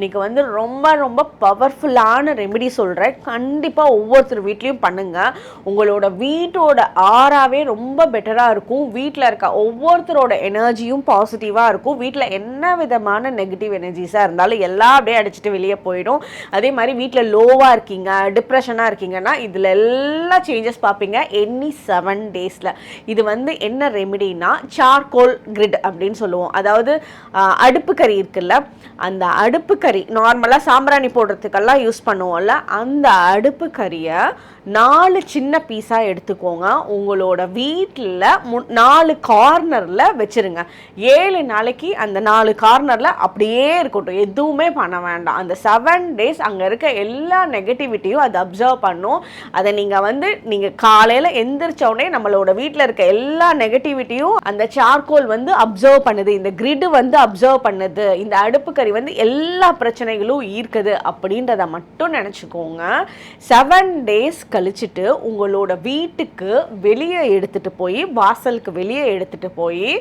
இன்னைக்கு வந்து ரொம்ப ரொம்ப பவர்ஃபுல்லான ரெமெடி சொல்கிறேன். கண்டிப்பாக ஒவ்வொருத்தர் வீட்லேயும் பண்ணுங்கள். உங்களோட வீட்டோட ஆறாவே ரொம்ப பெட்டராக இருக்கும். வீட்டில் இருக்க ஒவ்வொருத்தரோட எனர்ஜியும் பாசிட்டிவாக இருக்கும். வீட்டில் என்ன விதமான நெகட்டிவ் எனர்ஜிஸாக இருந்தாலும் எல்லாம் அப்படியே அடிச்சுட்டு வெளியே போயிடும். அதே மாதிரி வீட்டில் லோவாக இருக்கீங்க, டிப்ரெஷனாக இருக்கீங்கன்னா இதில் எல்லாம் சேஞ்சஸ் பார்ப்பீங்க எனி 7 டேஸில். இது வந்து என்ன ரெமெடினா சார்கோல் கிரிட் அப்படின்னு சொல்லுவோம். அதாவது அடுப்பு கறி இருக்குல்ல, அந்த அடுப்பு கறி நார்மலாக சாம்பிராணி போடுறதுக்கெல்லாம் யூஸ் பண்ணுவோம்ல, அந்த அடுப்பு கறியை 4 சின்ன பீஸாக எடுத்துக்கோங்க. உங்களோட வீட்டில் 4 கார்னரில் வச்சுருங்க. 7 நாளைக்கு அந்த 4 கார்னரில் அப்படியே இருக்கட்டும், எதுவுமே பண்ண வேண்டாம். அந்த 7 டேஸ் அங்கே இருக்க எல்லா நெகட்டிவிட்டியும் அது அப்சர்வ் பண்ணும். அதை நீங்கள் காலையில் எந்திரிச்சோடனே நம்மளோட வீட்டில் இருக்க எல்லா நெகட்டிவிட்டியும் அந்த சார்கோல் வந்து அப்சர்வ் பண்ணுது, இந்த கிரிட் வந்து அப்சர்வ் பண்ணுது, இந்த அடுப்பு கறி வந்து எல்லா பிரச்சனைகளும் ஈர்க்குது அப்படின்றத மட்டும் நினச்சிக்கோங்க. 7 டேஸ் கழிச்சுட்டு உங்களோட வீட்டுக்கு வெளியே எடுத்துகிட்டு போய், வாசலுக்கு வெளியே எடுத்துகிட்டு போய்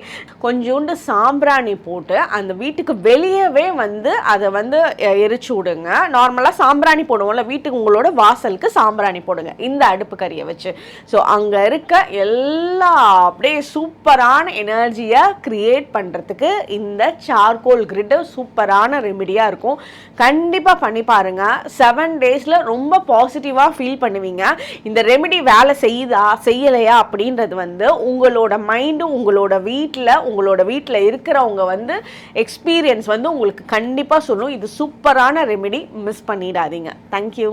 கொஞ்சோண்டு சாம்பிராணி போட்டு அந்த வீட்டுக்கு வெளியவே வந்து அதை வந்து எரிச்சு விடுங்க. நார்மலாக சாம்பிராணி போடுவோம்ல, வீட்டுக்கு உங்களோட வாசலுக்கு சாம்பிராணி போடுங்க இந்த அடுப்பு கறியை வச்சு. ஸோ அங்கே இருக்க எல்லா அப்படியே சூப்பரான எனர்ஜியை கிரியேட் பண்ணுறதுக்கு இந்த சார்கோல் கிரிட் சூப்பரான ரெமிடியாக இருக்கும். கண்டிப்பாக பண்ணி பாருங்கள். 7 டேஸில் ரொம்ப பாசிட்டிவாக ஃபீல் பண்ணுவீங்க. இந்த ரெமெடி வேலை செய்யுதா செய்யலையா அப்படின்றது வந்து உங்களோட மைண்டும் உங்களோட வீட்டில் இருக்கிறவங்க வந்து எக்ஸ்பீரியன்ஸ் வந்து உங்களுக்கு கண்டிப்பாக சொல்லும். இது சூப்பரான ரெமெடி, மிஸ் பண்ணிடாதீங்க. தேங்க்யூ.